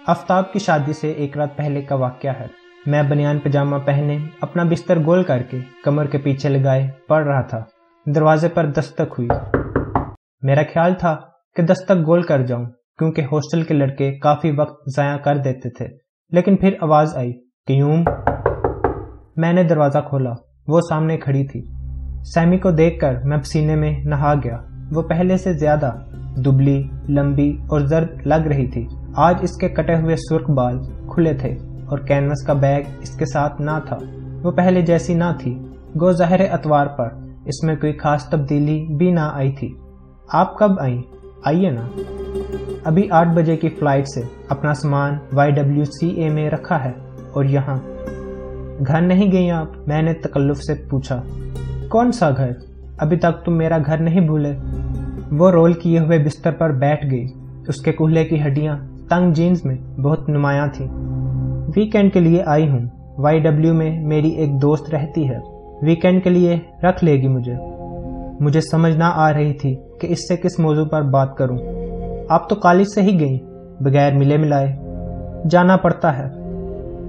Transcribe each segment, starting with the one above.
آفتاب کی شادی سے ایک رات پہلے کا واقعہ ہے۔ میں بنیان پجامہ پہنے اپنا بستر گول کر کے کمر کے پیچھے لگائے پڑھ رہا تھا۔ دروازے پر دستک ہوئی۔ میرا خیال تھا کہ دستک گول کر جاؤں کیونکہ ہاسٹل کے لڑکے کافی وقت ضائع کر دیتے تھے، لیکن پھر آواز آئی، قیوم۔ میں نے دروازہ کھولا۔ وہ سامنے کھڑی تھی۔ سیمی کو دیکھ کر میں پسینے میں نہا گیا۔ وہ پہلے سے زیادہ دبلی، لمبی اور زرد لگ رہی تھی۔ آج اس کے کٹے ہوئے سرخ بال کھلے تھے اور کینوس کا بیگ اس کے ساتھ نہ تھا۔ وہ پہلے جیسی نہ تھی۔ گو ظاہر اتوار پر اس میں کوئی خاص تبدیلی بھی نہ آئی تھی۔ آپ کب آئیں؟ آئیے نا۔ ابھی 8 بجے کی فلائٹ سے اپنا سامان YWCA میں رکھا ہے اور یہاں۔ گھر نہیں گئی آپ؟ میں نے تکلف سے پوچھا۔ کون سا گھر؟ ابھی تک تم میرا گھر نہیں بھولے؟ وہ رول کیے ہوئے بستر پر بیٹھ گئی۔ اس کے کولہے کی ہڈیاں تنگ جینز میں بہت نمایاں تھیں۔ ویکینڈ کے لیے آئی ہوں۔ YW میں میری ایک دوست رہتی ہے۔ ویکینڈ کے لیے رکھ لے گی مجھے۔ مجھے سمجھ نہ آ رہی تھی کہ اس سے کس موضوع پر بات کروں۔ آپ تو کالج سے ہی گئیں، بغیر ملے ملائے۔ جانا پڑتا ہے۔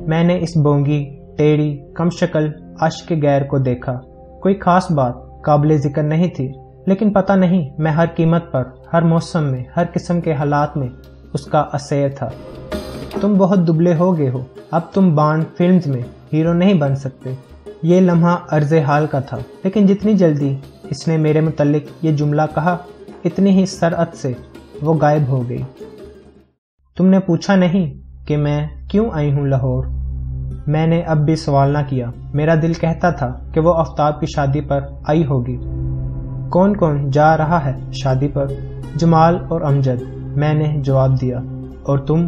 میں نے اس بونگی، ٹیڑھی، کم شکل عاشق غیر کو دیکھا۔ کوئی خاص بات قابل ذکر نہیں تھی، لیکن پتہ نہیں میں ہر قیمت پر، ہر موسم میں، ہر قسم کے حالات میں اس کا اسیر تھا۔ تم بہت دبلے ہو گئے ہو، اب تم بانڈ فلمز میں ہیرو نہیں بن سکتے۔ یہ لمحہ عرض حال کا تھا، لیکن جتنی جلدی اس نے میرے متعلق یہ جملہ کہا، اتنی ہی سرعت سے وہ غائب ہو گئی۔ تم نے پوچھا نہیں کہ میں کیوں آئی ہوں لاہور؟ میں نے اب بھی سوال نہ کیا۔ میرا دل کہتا تھا کہ وہ آفتاب کی شادی پر آئی ہوگی۔ کون کون جا رہا ہے شادی پر؟ جمال اور امجد، میں نے جواب دیا۔ اور تم؟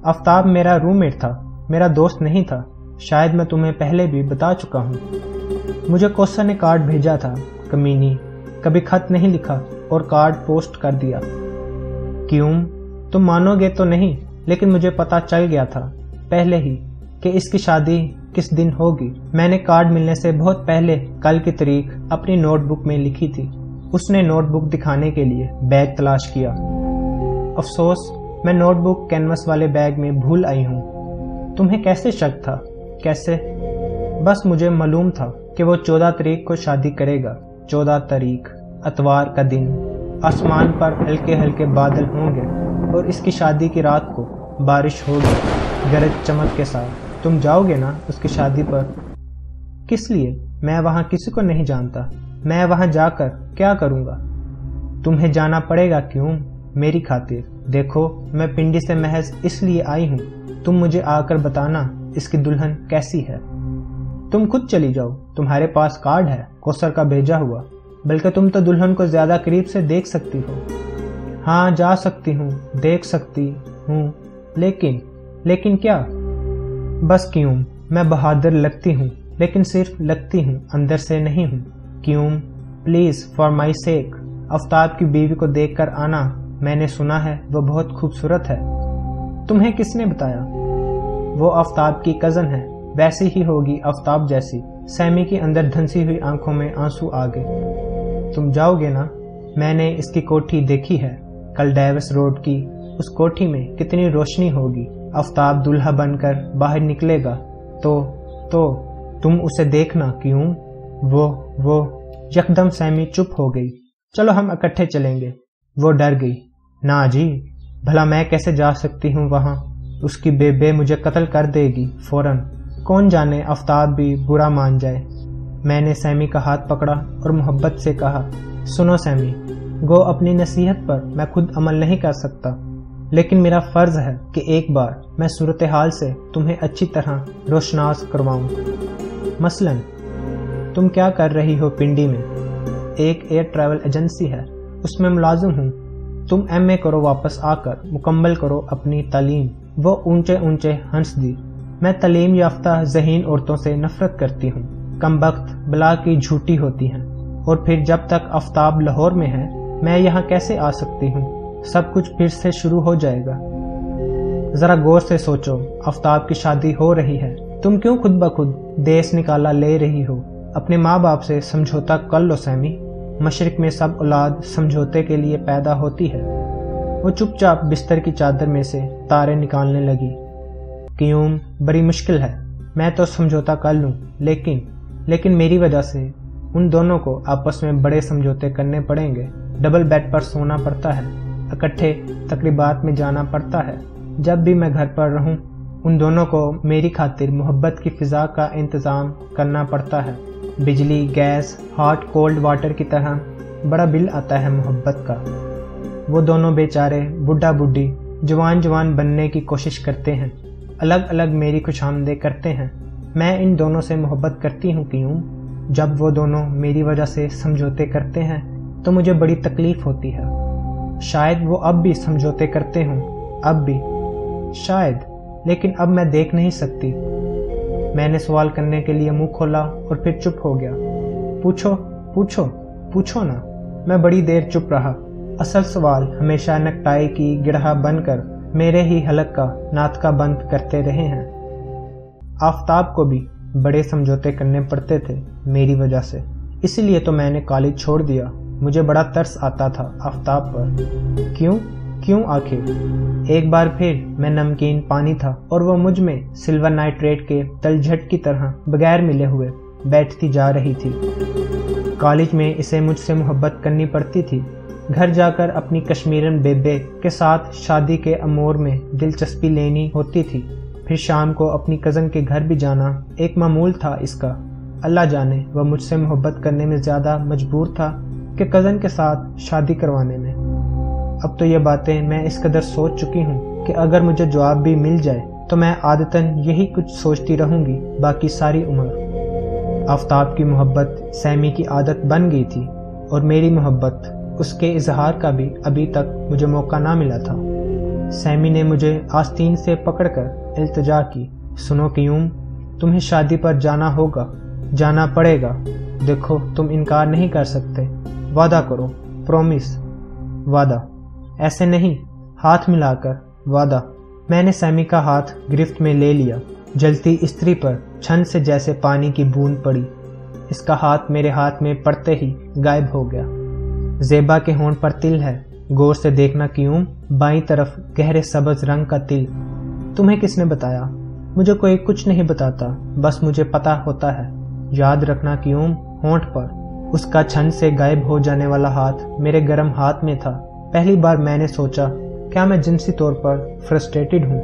آفتاب میرا روم میٹ تھا، میرا دوست نہیں تھا۔ شاید میں تمہیں پہلے بھی بتا چکا ہوں۔ مجھے کوثر نے کارڈ بھیجا تھا، کمینی، کبھی خط نہیں لکھا اور کارڈ پوسٹ کر دیا۔ کیوں؟ تم مانو گے تو نہیں، لیکن مجھے پتا چل گیا تھا پہلے ہی کہ اس کی شادی کس دن ہوگی۔ میں نے کارڈ ملنے سے بہت پہلے کل کی تاریخ اپنی نوٹ بک میں لکھی تھی۔ اس نے نوٹ بک دکھانے کے لیے بیگ تلاش کیا۔ افسوس، میں نوٹ بک کینوس والے بیگ میں بھول آئی ہوں۔ تمہیں کیسے شک تھا؟ کیسے؟ بس مجھے معلوم تھا کہ وہ 14 تاریخ کو شادی کرے گا۔ 14 تاریخ، اتوار کا دن۔ آسمان پر ہلکے ہلکے بادل ہوں گے اور اس کی شادی کی رات کو بارش ہوگی، گرج چمک کے ساتھ۔ تم جاؤ گے نا اس کی شادی پر؟ کس لیے؟ میں وہاں کسی کو نہیں جانتا۔ میں وہاں جا کر کیا کروں گا؟ تمہیں جانا پڑے گا۔ کیوں؟ میری خاطر۔ دیکھو، میں پنڈی سے محض اس لیے آئی ہوں، تم مجھے آ کر بتانا اس کی دلہن کیسی ہے۔ تم خود چلی جاؤ، تمہارے پاس کارڈ ہے کوثر کا بھیجا ہوا، بلکہ تم تو دلہن کو زیادہ قریب سے دیکھ سکتی ہو۔ ہاں، جا سکتی ہوں، دیکھ سکتی ہوں، لیکن کیا؟ بس کیوں، میں بہادر لگتی ہوں، لیکن صرف لگتی ہوں، اندر سے نہیں ہوں۔ کیوں؟ پلیز، فار مائی سیک، آفتاب کی بیوی کو دیکھ کر آنا۔ میں نے سنا ہے وہ بہت خوبصورت ہے۔ تمہیں کس نے بتایا؟ وہ آفتاب کی کزن ہے، ویسی ہی ہوگی آفتاب جیسی۔ سیمی کی اندر دھنسی ہوئی آنکھوں میں آنسو آ گئے۔ تم جاؤ گے نا؟ میں نے اس کی کوٹھی دیکھی ہے، کل ڈیوس روڈ کی۔ اس کوٹھی میں کتنی روشنی ہوگی۔ آفتاب دلہا بن کر باہر نکلے گا تو تم اسے دیکھنا۔ کیوں؟ وہ یکدم سیمی چپ ہو گئی۔ چلو ہم اکٹھے چلیں گے۔ وہ ڈر گئی۔ نا جی، بھلا میں کیسے جا سکتی ہوں وہاں؟ اس کی بے مجھے قتل کر دے گی فوراً۔ کون جانے آفتاب بھی برا مان جائے۔ میں نے سیمی کا ہاتھ پکڑا اور محبت سے کہا، سنو سیمی، گو اپنی نصیحت پر میں خود عمل نہیں کر سکتا، لیکن میرا فرض ہے کہ ایک بار میں صورتحال سے تمہیں اچھی طرح روشناس کرواؤں۔ مثلاً تم کیا کر رہی ہو پنڈی میں؟ ایک ایئر ٹریول ایجنسی ہے، اس میں ملازم ہوں۔ تم MA کرو، واپس آ کر مکمل کرو اپنی تعلیم۔ وہ اونچے ہنس دی۔ میں تعلیم یافتہ ذہین عورتوں سے نفرت کرتی ہوں، کمبخت بلا کی جھوٹی ہوتی ہیں۔ اور پھر جب تک آفتاب لاہور میں ہے، میں یہاں کیسے آ سکتی ہوں؟ سب کچھ پھر سے شروع ہو جائے گا۔ ذرا غور سے سوچو، آفتاب کی شادی ہو رہی ہے، تم کیوں خود بخود دیس نکالا لے رہی ہو؟ اپنے ماں باپ سے سمجھوتا کر لو سیمی، مشرق میں سب اولاد سمجھوتے کے لیے پیدا ہوتی ہے۔ وہ چپ چاپ بستر کی چادر میں سے تارے نکالنے لگی۔ قیوم، بڑی مشکل ہے، میں تو سمجھوتا کر لوں، لیکن میری وجہ سے ان دونوں کو آپس میں بڑے سمجھوتے کرنے پڑیں گے۔ ڈبل بیڈ پر سونا پڑتا ہے، اکٹھے تقریبات میں جانا پڑتا ہے۔ جب بھی میں گھر پر رہوں ان دونوں کو میری خاطر محبت کی فضا کا انتظام کرنا پڑتا ہے۔ بجلی، گیس، ہاٹ کولڈ واٹر کی طرح بڑا بل آتا ہے محبت کا۔ وہ دونوں بیچارے بڈھا بڈھی جوان بننے کی کوشش کرتے ہیں، الگ الگ میری خوشامدیں کرتے ہیں۔ میں ان دونوں سے محبت کرتی ہوں قیوم۔ جب وہ دونوں میری وجہ سے سمجھوتے کرتے ہیں تو مجھے بڑی تکلیف ہوتی ہے۔ شاید وہ اب بھی سمجھوتے کرتے ہوں، اب بھی شاید، لیکن اب میں دیکھ نہیں سکتی۔ میں نے سوال کرنے کے لیے منہ کھولا اور پھر چپ ہو گیا۔ پوچھو نا۔ میں بڑی دیر چپ رہا۔ اصل سوال ہمیشہ نکٹائی کی گڑھا بن کر میرے ہی حلق کا ناطقہ بند کرتے رہے ہیں۔ آفتاب کو بھی بڑے سمجھوتے کرنے پڑتے تھے میری وجہ سے، اسی لیے تو میں نے کالج چھوڑ دیا۔ مجھے بڑا ترس آتا تھا آفتاب پر۔ کیوں آخر؟ ایک بار پھر میں نمکین پانی تھا اور وہ مجھ میں سلور نائٹریٹ کے تلجھٹ کی طرح بغیر ملے ہوئے بیٹھتی جا رہی تھی۔ کالج میں اسے مجھ سے محبت کرنی پڑتی تھی۔ گھر جا کر اپنی کشمیرن بیبے کے ساتھ شادی کے امور میں دلچسپی لینی ہوتی تھی۔ پھر شام کو اپنی کزن کے گھر بھی جانا ایک معمول تھا اس کا۔ اللہ جانے وہ مجھ سے محبت کرنے میں زیادہ مجبور تھا کہ کزن کے ساتھ شادی کروانے میں۔ اب تو یہ باتیں میں اس قدر سوچ چکی ہوں کہ اگر مجھے جواب بھی مل جائے تو میں عادتاً یہی کچھ سوچتی رہوں گی باقی ساری عمر۔ آفتاب کی محبت سیمی کی عادت بن گئی تھی اور میری محبت اس کے اظہار کا بھی ابھی تک مجھے موقع نہ ملا تھا۔ سیمی نے مجھے آستین سے پکڑ کر التجا کی، سنو قیوم، تمہیں شادی پر جانا ہوگا، جانا پڑے گا۔ دیکھو تم انکار نہیں کر سکتے، وعدہ کرو، پرومس، وعدہ۔ ایسے نہیں، ہاتھ ملا کر، وعدہ۔ میں نے سیمی کا ہاتھ گرفت میں لے لیا۔ جلتی استری پر چھن سے جیسے پانی کی بوند پڑی۔ اس کا ہاتھ میرے ہاتھ میں پڑتے ہی غائب ہو گیا۔ زیبا کے ہونٹ پر تل ہے، غور سے دیکھنا قیوم، بائیں طرف گہرے سبز رنگ کا تل۔ تمہیں کس نے بتایا؟ مجھے کوئی کچھ نہیں بتاتا، بس مجھے پتا ہوتا ہے۔ یاد رکھنا قیوم، ہونٹ پر اس کا چھن سے غائب ہو جانے والا ہاتھ میرے گرم ہاتھ میں تھا۔ پہلی بار میں نے سوچا، کیا میں جنسی طور پر فرسٹریٹڈ ہوں؟